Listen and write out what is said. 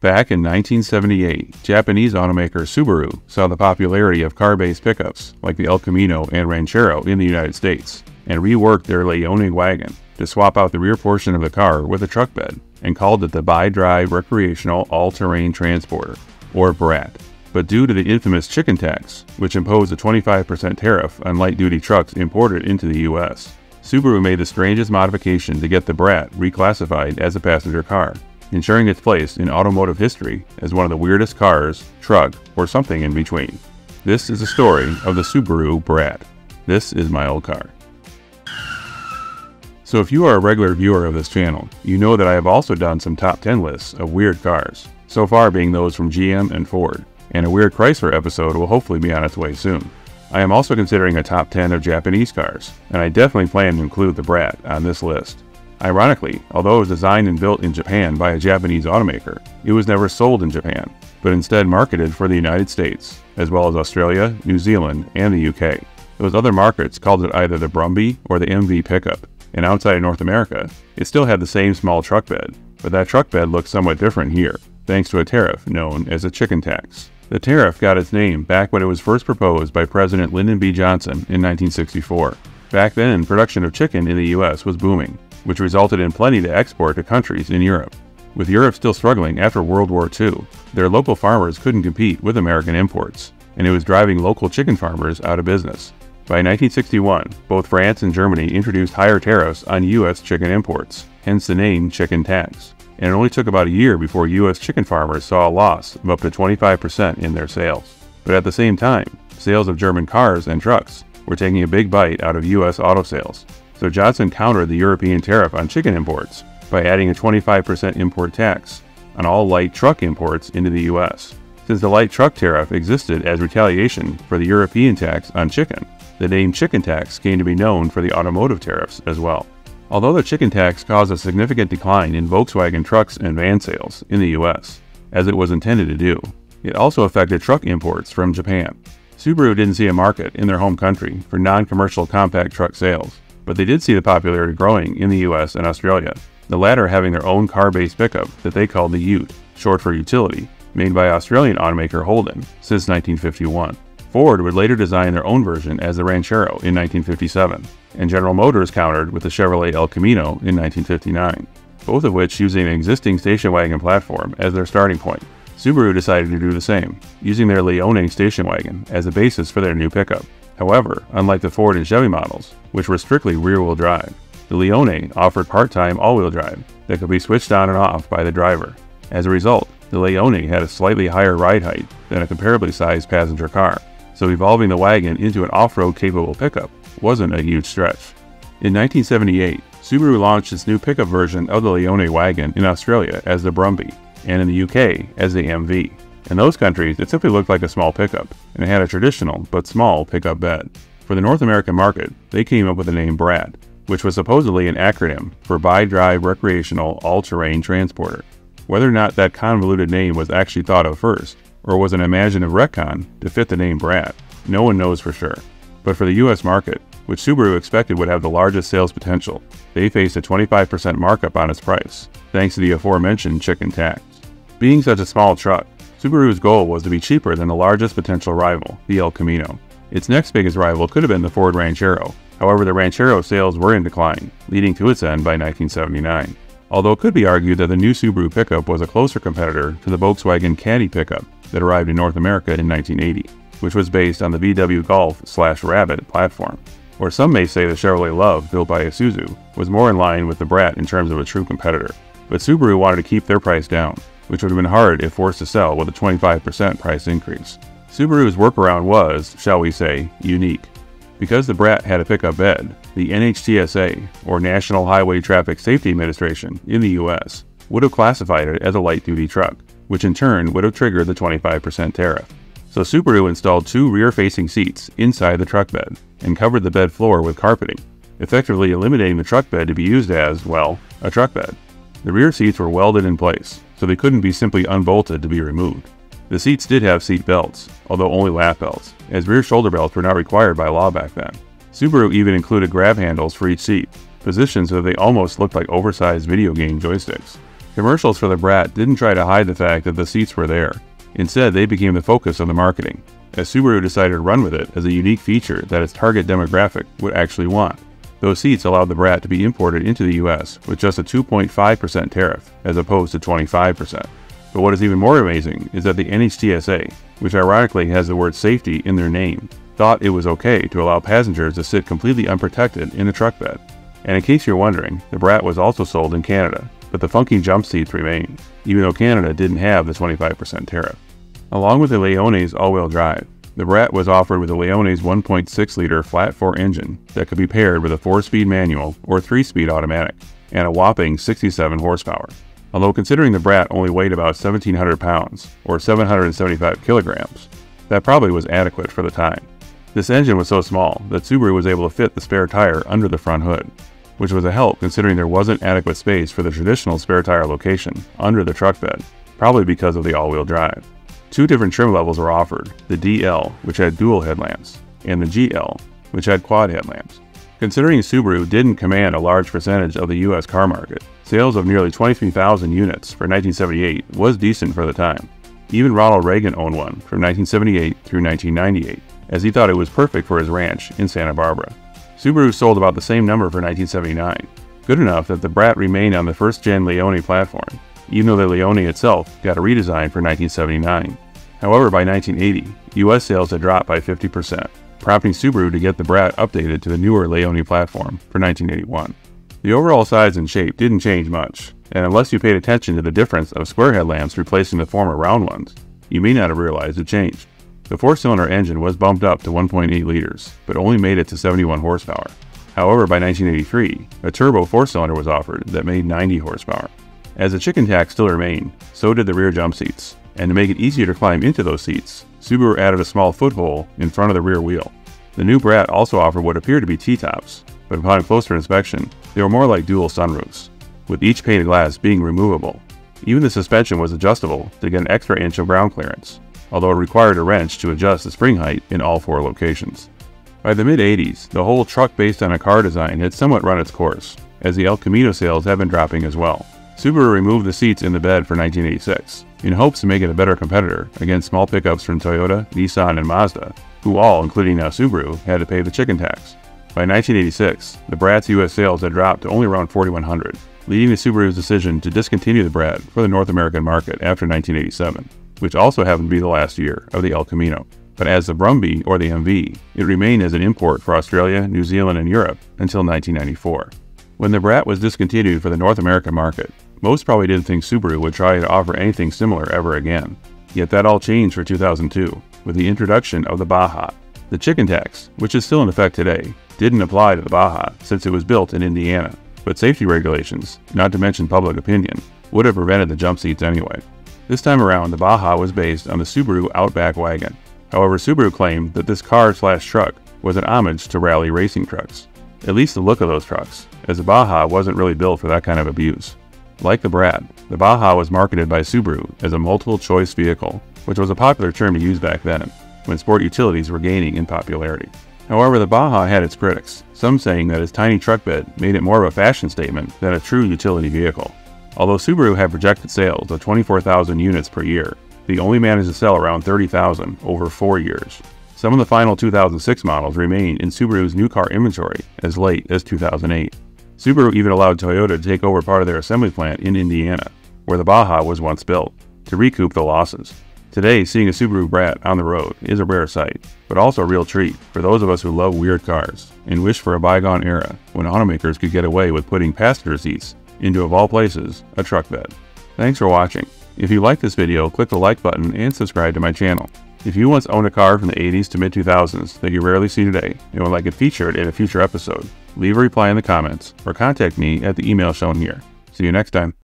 Back in 1978, Japanese automaker Subaru saw the popularity of car-based pickups like the El Camino and Ranchero in the United States, and reworked their Leone wagon to swap out the rear portion of the car with a truck bed, and called it the Bi-Drive Recreational All-Terrain Transporter, or BRAT. But due to the infamous chicken tax, which imposed a 25% tariff on light-duty trucks imported into the US, Subaru made the strangest modification to get the BRAT reclassified as a passenger car, ensuring its place in automotive history as one of the weirdest cars, truck, or something in between. This is a story of the Subaru BRAT. This is my old car. So if you are a regular viewer of this channel, you know that I have also done some top 10 lists of weird cars, so far being those from GM and Ford, and a weird Chrysler episode will hopefully be on its way soon. I am also considering a top 10 of Japanese cars, and I definitely plan to include the BRAT on this list. Ironically, although it was designed and built in Japan by a Japanese automaker, it was never sold in Japan, but instead marketed for the United States, as well as Australia, New Zealand, and the UK. Those other markets called it either the Brumby or the MV pickup, and outside of North America, it still had the same small truck bed, but that truck bed looked somewhat different here, thanks to a tariff known as a chicken tax. The tariff got its name back when it was first proposed by President Lyndon B. Johnson in 1964. Back then, production of chicken in the US was booming, which resulted in plenty to export to countries in Europe. With Europe still struggling after World War II, their local farmers couldn't compete with American imports, and it was driving local chicken farmers out of business. By 1961, both France and Germany introduced higher tariffs on US chicken imports, hence the name chicken tax. And it only took about a year before US chicken farmers saw a loss of up to 25% in their sales. But at the same time, sales of German cars and trucks were taking a big bite out of US auto sales. So Johnson countered the European tariff on chicken imports by adding a 25% import tax on all light truck imports into the US. Since the light truck tariff existed as retaliation for the European tax on chicken, the name chicken tax came to be known for the automotive tariffs as well. Although the chicken tax caused a significant decline in Volkswagen trucks and van sales in the US, as it was intended to do, it also affected truck imports from Japan. Subaru didn't see a market in their home country for non-commercial compact truck sales, but they did see the popularity growing in the US and Australia, the latter having their own car-based pickup that they called the Ute, short for utility, made by Australian automaker Holden since 1951. Ford would later design their own version as the Ranchero in 1957, and General Motors countered with the Chevrolet El Camino in 1959, both of which using an existing station wagon platform as their starting point. Subaru decided to do the same, using their Leone station wagon as a basis for their new pickup. However, unlike the Ford and Chevy models, which were strictly rear-wheel drive, the Leone offered part-time all-wheel drive that could be switched on and off by the driver. As a result, the Leone had a slightly higher ride height than a comparably sized passenger car, so evolving the wagon into an off-road capable pickup wasn't a huge stretch. In 1978, Subaru launched its new pickup version of the Leone wagon in Australia as the Brumby, and in the UK as the MV. In those countries, it simply looked like a small pickup, and it had a traditional but small pickup bed. For the North American market, they came up with the name BRAT, which was supposedly an acronym for Bi-Drive Recreational All-Terrain Transporter. Whether or not that convoluted name was actually thought of first, or was an imaginative retcon to fit the name BRAT, no one knows for sure. But for the US market, which Subaru expected would have the largest sales potential, they faced a 25% markup on its price, thanks to the aforementioned chicken tax. Being such a small truck, Subaru's goal was to be cheaper than the largest potential rival, the El Camino. Its next biggest rival could have been the Ford Ranchero. However, the Ranchero sales were in decline, leading to its end by 1979. Although it could be argued that the new Subaru pickup was a closer competitor to the Volkswagen Caddy pickup that arrived in North America in 1980, which was based on the VW Golf/Rabbit platform. Or some may say the Chevrolet Love, built by Isuzu, was more in line with the BRAT in terms of a true competitor. But Subaru wanted to keep their price down, which would have been hard if forced to sell with a 25% price increase. Subaru's workaround was, shall we say, unique. Because the BRAT had a pickup bed, the NHTSA, or National Highway Traffic Safety Administration, in the US, would have classified it as a light-duty truck, which in turn would have triggered the 25% tariff. So Subaru installed two rear-facing seats inside the truck bed and covered the bed floor with carpeting, effectively eliminating the truck bed to be used as, well, a truck bed. The rear seats were welded in place, so they couldn't be simply unbolted to be removed. The seats did have seat belts, although only lap belts, as rear shoulder belts were not required by law back then. Subaru even included grab handles for each seat, positioned so that they almost looked like oversized video game joysticks. Commercials for the BRAT didn't try to hide the fact that the seats were there. Instead, they became the focus of the marketing, as Subaru decided to run with it as a unique feature that its target demographic would actually want. Those seats allowed the BRAT to be imported into the US with just a 2.5% tariff, as opposed to 25%. But what is even more amazing is that the NHTSA, which ironically has the word safety in their name, thought it was okay to allow passengers to sit completely unprotected in the truck bed. And in case you're wondering, the BRAT was also sold in Canada, but the funky jump seats remain, even though Canada didn't have the 25% tariff. Along with the Leone's all-wheel drive, the BRAT was offered with the Leone's 1.6-liter flat-4 engine that could be paired with a 4-speed manual or 3-speed automatic, and a whopping 67 horsepower. Although considering the BRAT only weighed about 1,700 pounds, or 775 kilograms, that probably was adequate for the time. This engine was so small that Subaru was able to fit the spare tire under the front hood, which was a help considering there wasn't adequate space for the traditional spare tire location under the truck bed, probably because of the all-wheel drive. Two different trim levels were offered, the DL, which had dual headlamps, and the GL, which had quad headlamps. Considering Subaru didn't command a large percentage of the US car market, sales of nearly 23,000 units for 1978 was decent for the time. Even Ronald Reagan owned one from 1978 through 1998, as he thought it was perfect for his ranch in Santa Barbara. Subaru sold about the same number for 1979, good enough that the BRAT remained on the first-gen Leone platform, even though the Leone itself got a redesign for 1979. However, by 1980, US sales had dropped by 50%, prompting Subaru to get the BRAT updated to the newer Leone platform for 1981. The overall size and shape didn't change much, and unless you paid attention to the difference of square headlamps replacing the former round ones, you may not have realized it changed. The 4-cylinder engine was bumped up to 1.8 liters, but only made it to 71 horsepower. However, by 1983, a turbo 4-cylinder was offered that made 90 horsepower. As the chicken tack still remained, so did the rear jump seats, and to make it easier to climb into those seats, Subaru added a small foothole in front of the rear wheel. The new BRAT also offered what appeared to be T-tops, but upon closer inspection, they were more like dual sunroofs, with each painted glass being removable. Even the suspension was adjustable to get an extra inch of ground clearance, although it required a wrench to adjust the spring height in all 4 locations. By the mid-80s, the whole truck based on a car design had somewhat run its course, as the El Camino sales had been dropping as well. Subaru removed the seats in the bed for 1986, in hopes to make it a better competitor against small pickups from Toyota, Nissan, and Mazda, who all, including now Subaru, had to pay the chicken tax. By 1986, the BRAT's US sales had dropped to only around 4,100, leading to Subaru's decision to discontinue the BRAT for the North American market after 1987, which also happened to be the last year of the El Camino. But as the Brumby, or the MV, it remained as an import for Australia, New Zealand, and Europe until 1994. When the BRAT was discontinued for the North American market, most probably didn't think Subaru would try to offer anything similar ever again. Yet that all changed for 2002, with the introduction of the Baja. The chicken tax, which is still in effect today, didn't apply to the Baja since it was built in Indiana, but safety regulations, not to mention public opinion, would have prevented the jump seats anyway. This time around, the Baja was based on the Subaru Outback wagon. However, Subaru claimed that this car/truck was an homage to rally racing trucks. At least the look of those trucks, as the Baja wasn't really built for that kind of abuse. Like the BRAT, the Baja was marketed by Subaru as a multiple-choice vehicle, which was a popular term to use back then, when sport utilities were gaining in popularity. However, the Baja had its critics, some saying that its tiny truck bed made it more of a fashion statement than a true utility vehicle. Although Subaru had projected sales of 24,000 units per year, they only managed to sell around 30,000 over 4 years. Some of the final 2006 models remained in Subaru's new car inventory as late as 2008. Subaru even allowed Toyota to take over part of their assembly plant in Indiana, where the Baja was once built, to recoup the losses. Today, seeing a Subaru BRAT on the road is a rare sight, but also a real treat for those of us who love weird cars and wish for a bygone era when automakers could get away with putting passenger seats into, of all places, a truck bed. Thanks for watching. If you liked this video, click the like button and subscribe to my channel. If you once owned a car from the 80s to mid-2000s that you rarely see today and would like it featured in a future episode, leave a reply in the comments or contact me at the email shown here. See you next time.